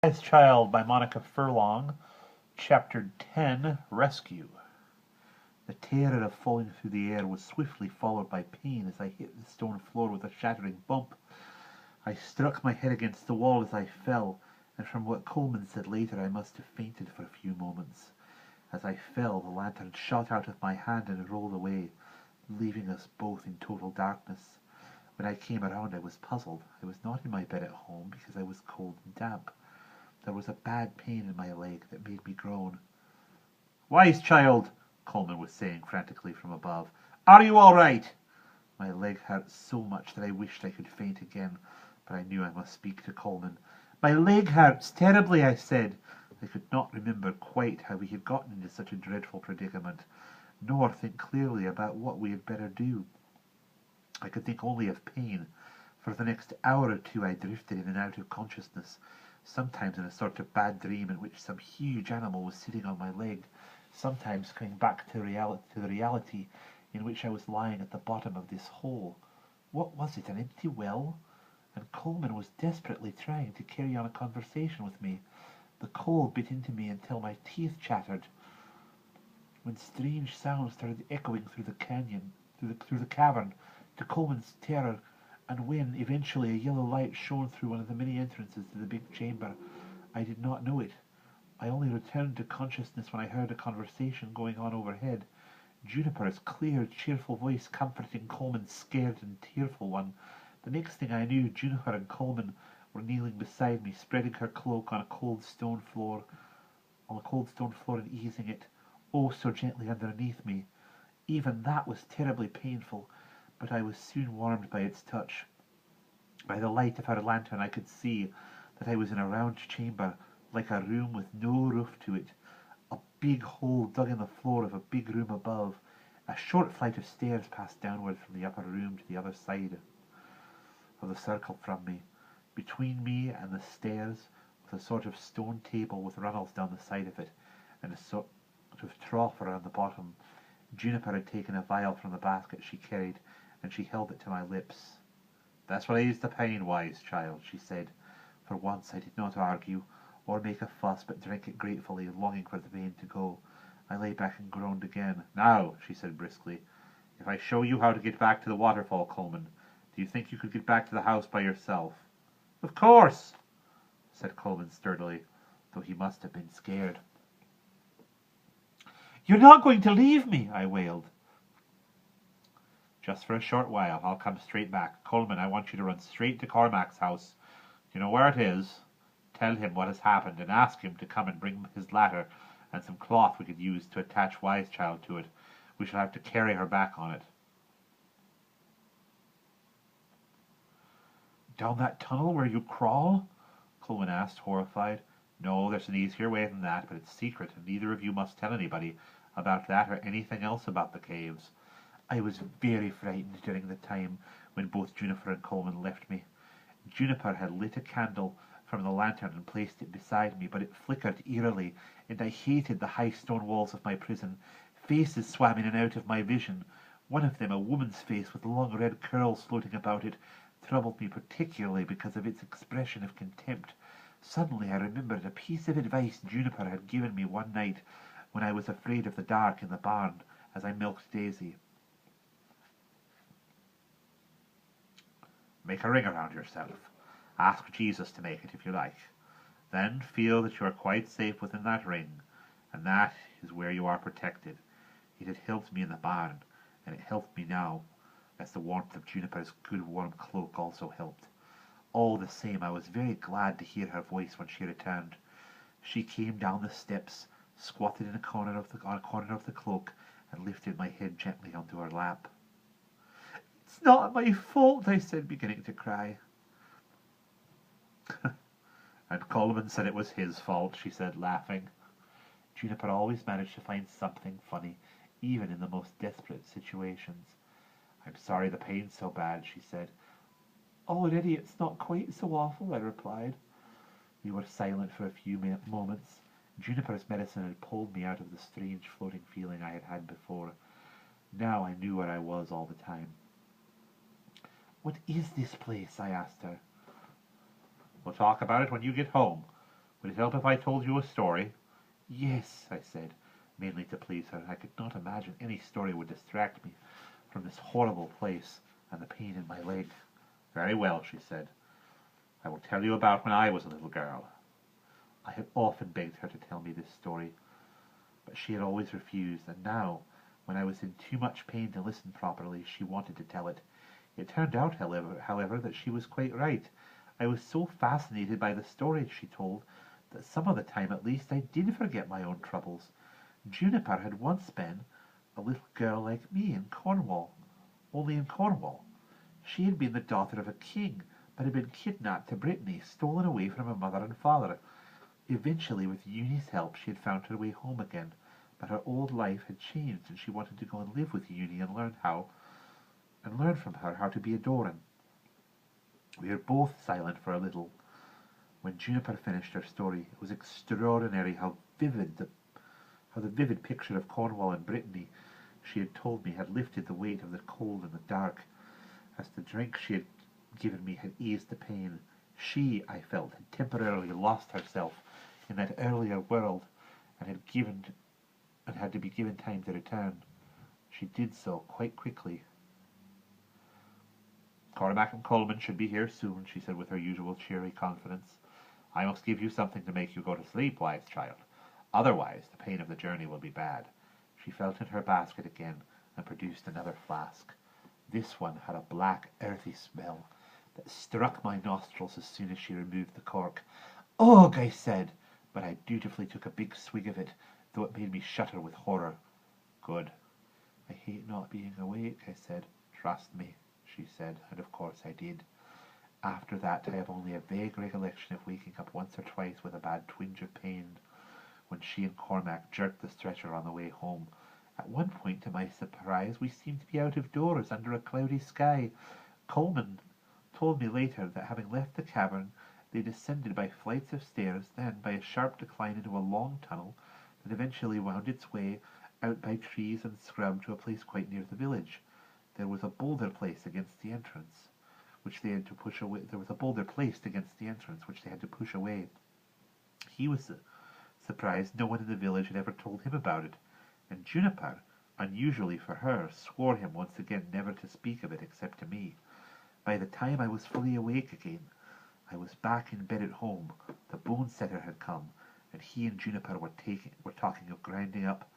Wise Child by Monica Furlong, Chapter 10, Rescue. The terror of falling through the air was swiftly followed by pain as I hit the stone floor with a shattering bump. I struck my head against the wall as I fell, and from what Coleman said later I must have fainted for a few moments. As I fell, the lantern shot out of my hand and rolled away, leaving us both in total darkness. When I came around I was puzzled. I was not in my bed at home because I was cold and damp. There was a bad pain in my leg that made me groan. "Wise child," Coleman was saying frantically from above. "Are you all right?" My leg hurt so much that I wished I could faint again, but I knew I must speak to Coleman. "My leg hurts terribly," I said. I could not remember quite how we had gotten into such a dreadful predicament, nor think clearly about what we had better do. I could think only of pain. For the next hour or two I drifted in and out of consciousness, sometimes in a sort of bad dream in which some huge animal was sitting on my leg, sometimes coming back to the reality in which I was lying at the bottom of this hole. What was it, an empty well? And Coleman was desperately trying to carry on a conversation with me. The cold bit into me until my teeth chattered, when strange sounds started echoing through the canyon, through the cavern, to Coleman's terror, and when, eventually, a yellow light shone through one of the many entrances to the big chamber, I did not know it. I only returned to consciousness when I heard a conversation going on overhead. Juniper's clear, cheerful voice comforting Coleman's scared and tearful one. The next thing I knew, Juniper and Coleman were kneeling beside me, spreading her cloak on a cold stone floor, and easing it, oh, so gently underneath me. Even that was terribly painful, but I was soon warmed by its touch. By the light of her lantern I could see that I was in a round chamber, like a room with no roof to it, a big hole dug in the floor of a big room above. A short flight of stairs passed downward from the upper room to the other side of the circle from me. Between me and the stairs was a sort of stone table with runnels down the side of it, and a sort of trough around the bottom. Juniper had taken a vial from the basket she carried, and she held it to my lips. "That's what eased the pain, wise child," she said. For once I did not argue or make a fuss, but drank it gratefully, longing for the pain to go. I lay back and groaned again. "Now," she said briskly, "if I show you how to get back to the waterfall, Coleman, do you think you could get back to the house by yourself?" "Of course," said Coleman sturdily, though he must have been scared. "You're not going to leave me?" I wailed. "Just for a short while. I'll come straight back. Coleman, I want you to run straight to Cormac's house. Do you know where it is? Tell him what has happened, and ask him to come and bring his ladder and some cloth we could use to attach Wise Child to it. We shall have to carry her back on it." "Down that tunnel where you crawl?" Coleman asked, horrified. "No, there's an easier way than that, but it's secret, and neither of you must tell anybody about that or anything else about the caves." I was very frightened during the time when both Juniper and Coleman left me. Juniper had lit a candle from the lantern and placed it beside me, but it flickered eerily, and I hated the high stone walls of my prison. Faces swam in and out of my vision. One of them, a woman's face with long red curls floating about it, troubled me particularly because of its expression of contempt. Suddenly I remembered a piece of advice Juniper had given me one night when I was afraid of the dark in the barn as I milked Daisy. "Make a ring around yourself. Ask Jesus to make it if you like. Then feel that you are quite safe within that ring, and that is where you are protected." It had helped me in the barn, and it helped me now, as the warmth of Juniper's good warm cloak also helped. All the same, I was very glad to hear her voice when she returned. She came down the steps, squatted in a corner of the cloak, and lifted my head gently onto her lap. "It's not my fault," I said, beginning to cry. "And Coleman said it was his fault," she said, laughing. Juniper always managed to find something funny, even in the most desperate situations. "I'm sorry the pain's so bad," she said. "Already it's not quite so awful," I replied. We were silent for a few moments. Juniper's medicine had pulled me out of the strange floating feeling I had had before. Now I knew where I was all the time. "What is this place?" I asked her. "We'll talk about it when you get home. Would it help if I told you a story? Yes, I said, mainly to please her. I could not imagine any story would distract me from this horrible place and the pain in my leg. Very well, she said. I will tell you about when I was a little girl. I had often begged her to tell me this story, but she had always refused, and now, when I was in too much pain to listen properly, she wanted to tell it. It turned out, however, that she was quite right. I was so fascinated by the stories she told that some of the time at least I did forget my own troubles. Juniper had once been a little girl like me in Cornwall, only in Cornwall. She had been the daughter of a king, but had been kidnapped to Brittany, stolen away from her mother and father. Eventually, with Uni's help, she had found her way home again, but her old life had changed, and she wanted to go and live with Uni and learn from her how to be a Doran. We were both silent for a little. When Juniper finished her story, it was extraordinary how the vivid picture of Cornwall and Brittany she had told me had lifted the weight of the cold and the dark. As the drink she had given me had eased the pain, she, I felt, had temporarily lost herself in that earlier world and had to be given time to return. She did so quite quickly. Cormac and Coleman should be here soon, she said with her usual cheery confidence. I must give you something to make you go to sleep, wise child. Otherwise, the pain of the journey will be bad. She felt in her basket again and produced another flask. This one had a black, earthy smell that struck my nostrils as soon as she removed the cork. Ugh, I said, but I dutifully took a big swig of it, though it made me shudder with horror. Good. I hate not being awake, I said. Trust me, she said, and of course I did. After that, I have only a vague recollection of waking up once or twice with a bad twinge of pain when she and Cormac jerked the stretcher on the way home. At one point, to my surprise, we seemed to be out of doors under a cloudy sky. Coleman told me later that having left the cavern, they descended by flights of stairs, then by a sharp decline into a long tunnel that eventually wound its way out by trees and scrub to a place quite near the village. There was a boulder placed against the entrance, which they had to push away. He was surprised no one in the village had ever told him about it, and Juniper, unusually for her, swore him once again never to speak of it except to me. By the time I was fully awake again, I was back in bed at home. The bone setter had come, and he and Juniper were talking of grinding up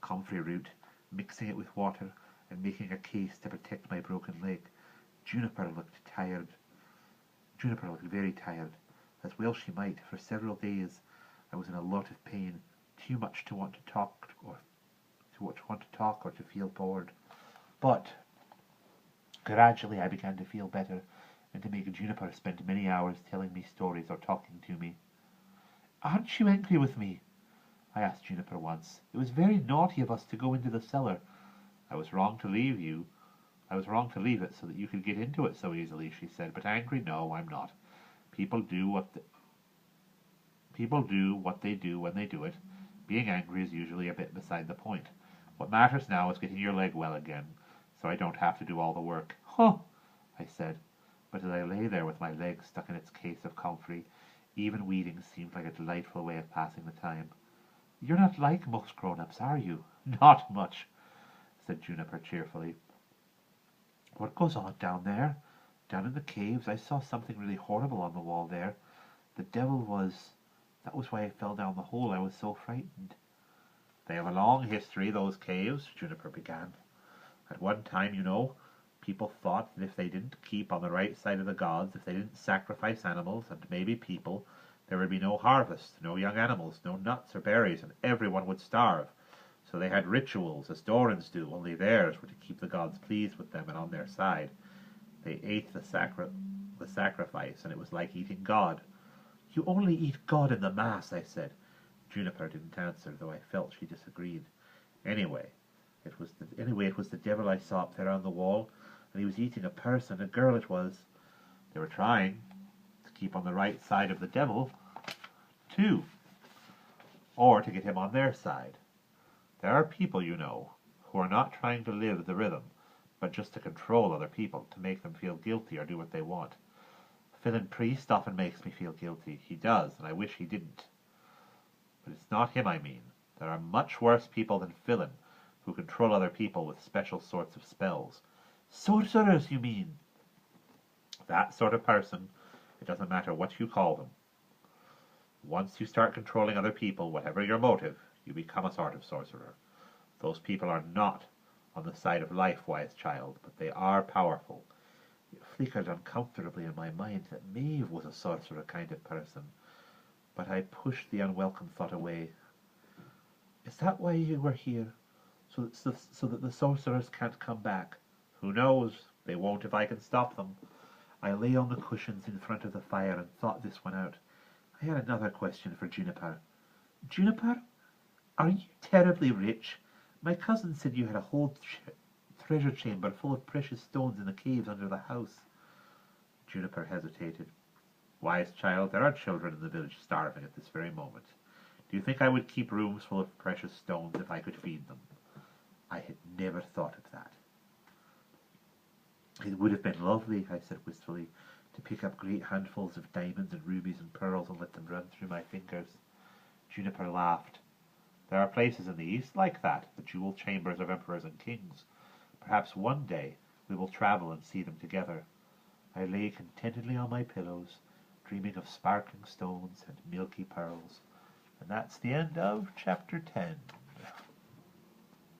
comfrey root, mixing it with water, and making a case to protect my broken leg. Juniper looked very tired, as well she might. For several days I was in a lot of pain, too much to want to talk or to feel bored. But gradually I began to feel better, and to make Juniper spend many hours telling me stories or talking to me. Aren't you angry with me? I asked Juniper once. It was very naughty of us to go into the cellar. I was wrong to leave it so that you could get into it so easily, she said. But angry? No, I'm not. People do what they do when they do it. Being angry is usually a bit beside the point. What matters now is getting your leg well again, so I don't have to do all the work. Huh, I said. But as I lay there with my leg stuck in its case of comfrey, even weeding seemed like a delightful way of passing the time. You're not like most grown-ups, are you? Not much, said Juniper cheerfully. What goes on down there? Down in the caves, I saw something really horrible on the wall there. That was why I fell down the hole. I was so frightened. They have a long history, those caves, Juniper began. At one time, you know, people thought that if they didn't keep on the right side of the gods, if they didn't sacrifice animals and maybe people, there would be no harvest, no young animals, no nuts or berries, and everyone would starve. So they had rituals, as Dorans do, only theirs were to keep the gods pleased with them and on their side. They ate the sacrifice, and it was like eating God. You only eat God in the Mass, I said. Juniper didn't answer, though I felt she disagreed. Anyway, it was the devil I saw up there on the wall, and he was eating a person, a girl it was. They were trying to keep on the right side of the devil, too, or to get him on their side. There are people, you know, who are not trying to live the rhythm, but just to control other people, to make them feel guilty or do what they want. Philin Priest often makes me feel guilty. He does, and I wish he didn't. But it's not him I mean. There are much worse people than Philin, who control other people with special sorts of spells. Sorcerers, you mean? That sort of person. It doesn't matter what you call them. Once you start controlling other people, whatever your motive, you become a sort of sorcerer. Those people are not on the side of life, wise child, but they are powerful. It flickered uncomfortably in my mind that Maeve was a sorcerer kind of person, but I pushed the unwelcome thought away. Is that why you were here? So that the sorcerers can't come back? Who knows? They won't if I can stop them. I lay on the cushions in front of the fire and thought this one out. I had another question for Juniper. Juniper, are you terribly rich? My cousin said you had a whole treasure chamber full of precious stones in the caves under the house. Juniper hesitated. Wise child, there are children in the village starving at this very moment. Do you think I would keep rooms full of precious stones if I could feed them? I had never thought of that. It would have been lovely, I said wistfully, to pick up great handfuls of diamonds and rubies and pearls and let them run through my fingers. Juniper laughed. There are places in the East like that, the jewel chambers of emperors and kings. Perhaps one day we will travel and see them together. I lay contentedly on my pillows, dreaming of sparkling stones and milky pearls. And that's the end of chapter 10.